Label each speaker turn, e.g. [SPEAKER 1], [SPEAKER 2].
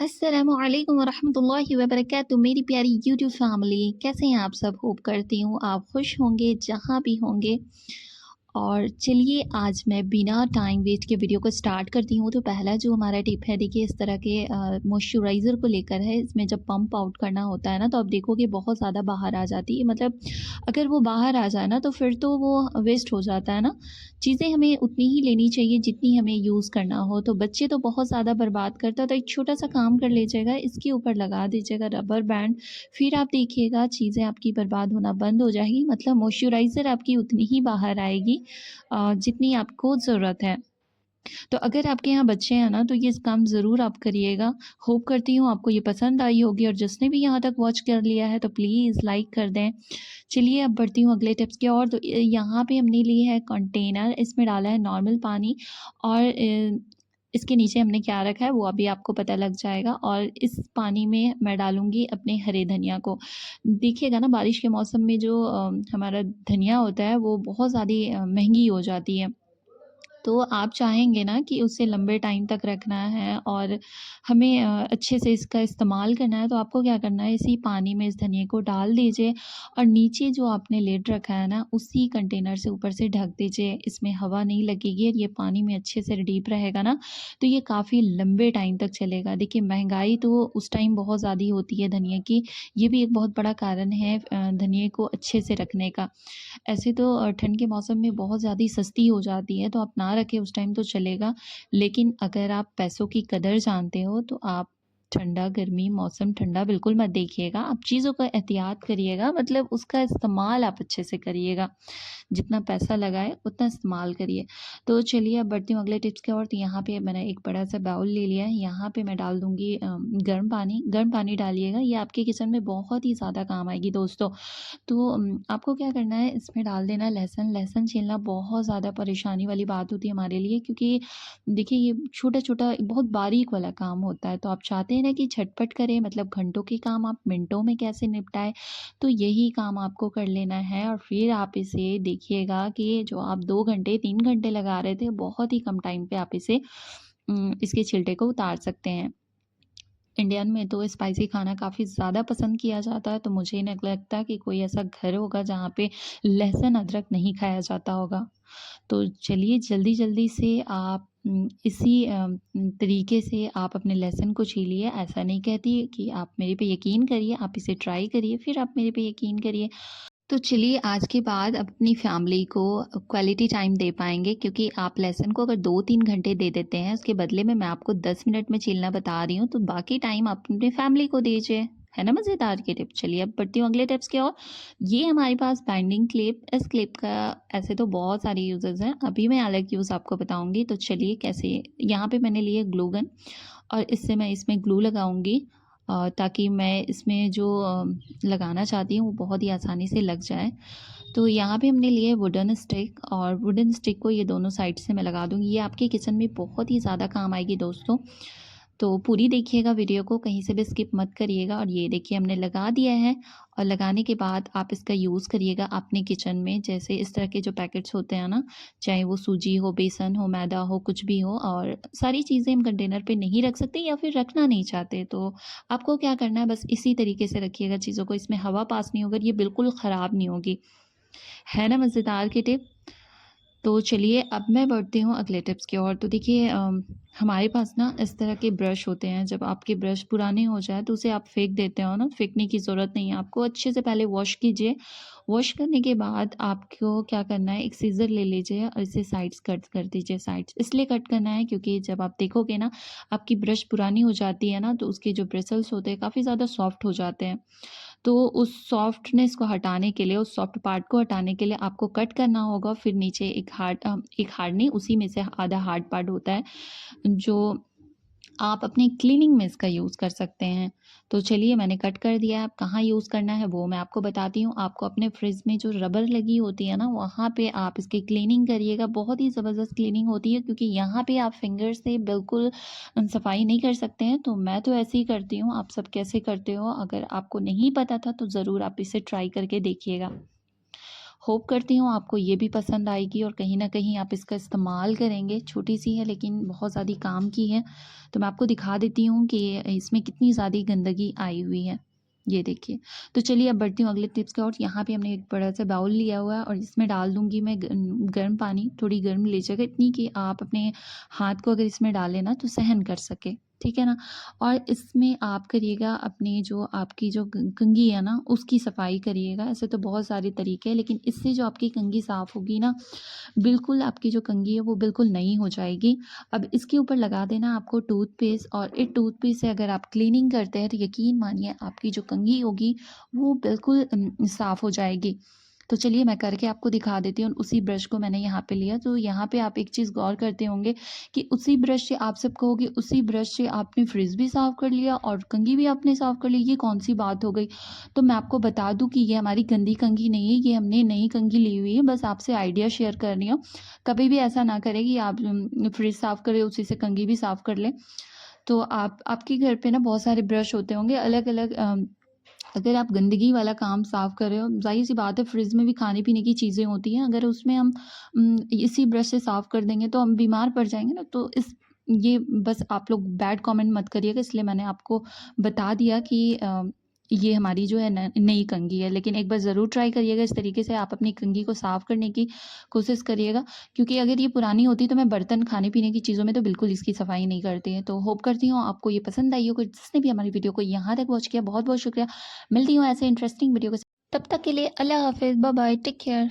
[SPEAKER 1] अस्सलामुअलैकुम वरहमतुल्लाहि वबरकातुहू मेरी प्यारी यूट्यूब फैमिली, कैसे हैं आप सब? होप करती हूँ आप खुश होंगे जहाँ भी होंगे। और चलिए आज मैं बिना टाइम वेस्ट के वीडियो को स्टार्ट करती हूँ। तो पहला जो हमारा टिप है, देखिए इस तरह के मॉइस्चराइज़र को लेकर है। इसमें जब पंप आउट करना होता है ना, तो आप देखोगे बहुत ज़्यादा बाहर आ जाती है। मतलब अगर वो बाहर आ जाए ना तो फिर तो वो वेस्ट हो जाता है ना। चीज़ें हमें उतनी ही लेनी चाहिए जितनी हमें यूज़ करना हो। तो बच्चे तो बहुत ज़्यादा बर्बाद करता है, तो एक छोटा सा काम कर लीजिएगा, इसके ऊपर लगा दीजिएगा रबर बैंड। फिर आप देखिएगा चीज़ें आपकी बर्बाद होना बंद हो जाएगी। मतलब मॉइस्चराइज़र आपकी उतनी ही बाहर आएगी जितनी आपको ज़रूरत है। तो अगर आपके यहाँ बच्चे हैं ना, तो ये काम ज़रूर आप करिएगा। होप करती हूँ आपको ये पसंद आई होगी, और जिसने भी यहाँ तक वॉच कर लिया है तो प्लीज़ लाइक कर दें। चलिए अब बढ़ती हूँ अगले टिप्स की ओर। तो यहाँ पे हमने ली है कंटेनर, इसमें डाला है नॉर्मल पानी, और इसके नीचे हमने क्या रखा है वो अभी आपको पता लग जाएगा। और इस पानी में मैं डालूँगी अपने हरे धनिया को। देखिएगा ना, बारिश के मौसम में जो हमारा धनिया होता है वो बहुत ज़्यादा महंगी हो जाती है। तो आप चाहेंगे ना कि उसे लंबे टाइम तक रखना है और हमें अच्छे से इसका इस्तेमाल करना है, तो आपको क्या करना है, इसी पानी में इस धनिये को डाल दीजिए और नीचे जो आपने लिड रखा है ना, उसी कंटेनर से ऊपर से ढक दीजिए। इसमें हवा नहीं लगेगी और ये पानी में अच्छे से डीप रहेगा ना, तो ये काफ़ी लंबे टाइम तक चलेगा। देखिए महँगाई तो उस टाइम बहुत ज़्यादा होती है धनिये की, ये भी एक बहुत बड़ा कारण है धनिये को अच्छे से रखने का। ऐसे तो ठंड के मौसम में बहुत ज़्यादा सस्ती हो जाती है, तो आप ना रखें उस टाइम तो चलेगा। लेकिन अगर आप पैसों की कदर जानते हो तो आप ठंडा गर्मी मौसम ठंडा बिल्कुल मत देखिएगा। आप चीज़ों का एहतियात करिएगा, मतलब उसका इस्तेमाल आप अच्छे से करिएगा। जितना पैसा लगाए उतना इस्तेमाल करिए। तो चलिए अब बढ़ती हूँ अगले टिप्स की ओर। तो यहाँ पे मैंने एक बड़ा-सा बाउल ले लिया है। यहाँ पे मैं डाल दूँगी गर्म पानी। गर्म पानी डालिएगा, ये आपके किचन में बहुत ही ज़्यादा काम आएगी दोस्तों। तो आपको क्या करना है, इसमें डाल देना लहसुन। लहसुन छीलना बहुत ज़्यादा परेशानी वाली बात होती है हमारे लिए, क्योंकि देखिए ये छोटा-छोटा बहुत बारीक वाला काम होता है। तो आप चाहते हैं ना कि झटपट करें, मतलब घंटों के काम आप मिनटों में कैसे निपटाएँ, तो यही काम आपको कर लेना है। और फिर आप इसे देखिएगा कि जो आप 2 घंटे 3 घंटे लगा रहे थे, बहुत ही कम टाइम पे आप इसे इसके छिलटे को उतार सकते हैं। इंडियन में तो स्पाइसी खाना काफ़ी ज़्यादा पसंद किया जाता है, तो मुझे नहीं लगता कि कोई ऐसा घर होगा जहाँ पे लहसुन अदरक नहीं खाया जाता होगा। तो चलिए जल्दी-जल्दी से आप इसी तरीके से आप अपने लहसुन को छीलिए। ऐसा नहीं कहती कि आप मेरे पे यकीन करिए, आप इसे ट्राई करिए, फिर आप मेरे पे यकीन करिए। तो चलिए आज के बाद अपनी फैमिली को क्वालिटी टाइम दे पाएँगे, क्योंकि आप लेसन को अगर 2-3 घंटे दे देते हैं, उसके बदले में मैं आपको 10 मिनट में छीलना बता रही हूँ, तो बाकी टाइम आप अपनी फैमिली को दीजिए। है ना मज़ेदार की टिप? चलिए अब बढ़ती हूँ अगले टिप्स की ओर। ये हमारे पास बाइंडिंग क्लिप, इस क्लिप का ऐसे तो बहुत सारे यूज़ेज़ हैं, अभी मैं अलग यूज़ आपको बताऊँगी। तो चलिए कैसे, यहाँ पे मैंने ली है ग्लू गन, और इससे मैं इसमें ग्लू लगाऊँगी ताकि मैं इसमें जो लगाना चाहती हूँ वो बहुत ही आसानी से लग जाए। तो यहाँ पे हमने लिए वुडन स्टिक, और वुडन स्टिक को ये दोनों साइड से मैं लगा दूँगी। ये आपके किचन में बहुत ही ज़्यादा काम आएगी दोस्तों। तो पूरी देखिएगा वीडियो को, कहीं से भी स्किप मत करिएगा। और ये देखिए हमने लगा दिया है, और लगाने के बाद आप इसका यूज़ करिएगा अपने किचन में। जैसे इस तरह के जो पैकेट्स होते हैं ना, चाहे वो सूजी हो, बेसन हो, मैदा हो, कुछ भी हो, और सारी चीज़ें हम कंटेनर पे नहीं रख सकते या फिर रखना नहीं चाहते, तो आपको क्या करना है, बस इसी तरीके से रखिएगा चीज़ों को। इसमें हवा पास नहीं होगी, ये बिल्कुल ख़राब नहीं होगी। है ना मज़ेदार की टिप? तो चलिए अब मैं बढ़ती हूँ अगले टिप्स की ओर। तो देखिए हमारे पास ना इस तरह के ब्रश होते हैं, जब आपके ब्रश पुराने हो जाए तो उसे आप फेंक देते हो ना, फेंकने की ज़रूरत नहीं है आपको। अच्छे से पहले वॉश कीजिए। वॉश करने के बाद आपको क्या करना है, एक सीज़र ले लीजिए और इसे साइड्स कट कर दीजिए। साइड्स इसलिए कट करना है क्योंकि जब आप देखोगे ना, आपकी ब्रश पुरानी हो जाती है ना, तो उसके जो ब्रिसल्स होते हैं काफ़ी ज़्यादा सॉफ्ट हो जाते हैं। तो उस सॉफ्टनेस को हटाने के लिए, उस सॉफ्ट पार्ट को हटाने के लिए आपको कट करना होगा। फिर नीचे एक हार्ड नहीं, उसी में से आधा हार्ड पार्ट होता है, जो आप अपनी क्लीनिंग में इसका यूज़ कर सकते हैं। तो चलिए मैंने कट कर दिया है, अब कहाँ यूज़ करना है वो मैं आपको बताती हूँ। आपको अपने फ्रिज में जो रबर लगी होती है ना, वहाँ पे आप इसकी क्लीनिंग करिएगा। बहुत ही ज़बरदस्त क्लीनिंग होती है, क्योंकि यहाँ पे आप फिंगर से बिल्कुल सफाई नहीं कर सकते हैं। तो मैं तो ऐसे ही करती हूँ, आप सब कैसे करते हो? अगर आपको नहीं पता था तो ज़रूर आप इसे ट्राई करके देखिएगा। होप करती हूँ आपको ये भी पसंद आएगी और कहीं न कहीं आप इसका इस्तेमाल करेंगे। छोटी-सी है लेकिन बहुत ज़्यादा काम की है। तो मैं आपको दिखा देती हूँ कि इसमें कितनी ज़्यादा गंदगी आई हुई है। ये देखिए। तो चलिए अब बढ़ती हूँ अगले टिप्स की ओर। यहाँ पे हमने एक बड़ा-सा बाउल लिया हुआ है और इसमें डाल दूँगी मैं गर्म पानी, थोड़ी गर्म लीजिएगा इतनी कि आप अपने हाथ को अगर इसमें डालें ना तो सहन कर सकें, ठीक है ना? और इसमें आप करिएगा अपनी जो आपकी जो कंघी है ना उसकी सफाई करिएगा। ऐसे तो बहुत सारे तरीके हैं लेकिन इससे जो आपकी कंघी साफ़ होगी ना, बिल्कुल आपकी जो कंघी है वो बिल्कुल नई हो जाएगी। अब इसके ऊपर लगा देना आपको टूथपेस्ट और इस टूथपेस्ट से अगर आप क्लीनिंग करते हैं तो यकीन मानिए आपकी जो कंघी होगी वो बिल्कुल साफ़ हो जाएगी। तो चलिए मैं करके आपको दिखा देती हूँ। उसी ब्रश को मैंने यहाँ पे लिया, तो यहाँ पे आप एक चीज़ गौर करते होंगे कि उसी ब्रश से आप सब कहोगे उसी ब्रश से आपने फ्रिज भी साफ़ कर लिया और कंघी भी आपने साफ़ कर ली, ये कौन-सी बात हो गई? तो मैं आपको बता दूँ कि ये हमारी गंदी कंघी नहीं है, ये हमने नई कंघी ली हुई है, बस आपसे आइडिया शेयर कर रही हूँ। कभी भी ऐसा ना करें कि आप फ्रिज साफ़ करें उसी से कंघी भी साफ़ कर लें। तो आपके घर पे ना बहुत सारे ब्रश होते होंगे अलग-अलग। अगर आप गंदगी वाला काम साफ़ कर रहे हो, ज़ाहिर-सी बात है फ्रिज में भी खाने-पीने की चीज़ें होती हैं, अगर उसमें हम इसी ब्रश से साफ़ कर देंगे तो हम बीमार पड़ जाएँगे ना। तो ये बस आप लोग बैड कमेंट मत करिएगा, इसलिए मैंने आपको बता दिया कि ये हमारी जो है न नई कंघी है। लेकिन एक बार ज़रूर ट्राई करिएगा, इस तरीके से आप अपनी कंघी को साफ़ करने की कोशिश करिएगा, क्योंकि अगर ये पुरानी होती तो मैं बर्तन खाने-पीने की चीज़ों में तो बिल्कुल इसकी सफाई नहीं करती है। तो होप करती हूँ आपको ये पसंद आई होगी। जिसने भी हमारी वीडियो को यहाँ तक वॉच किया बहुत-बहुत शुक्रिया। मिलती हूँ ऐसे इंटरेस्टिंग वीडियो के साथ। तब तक के लिए अल्लाह हाफ़िज़, बाय बाय, टेक केयर।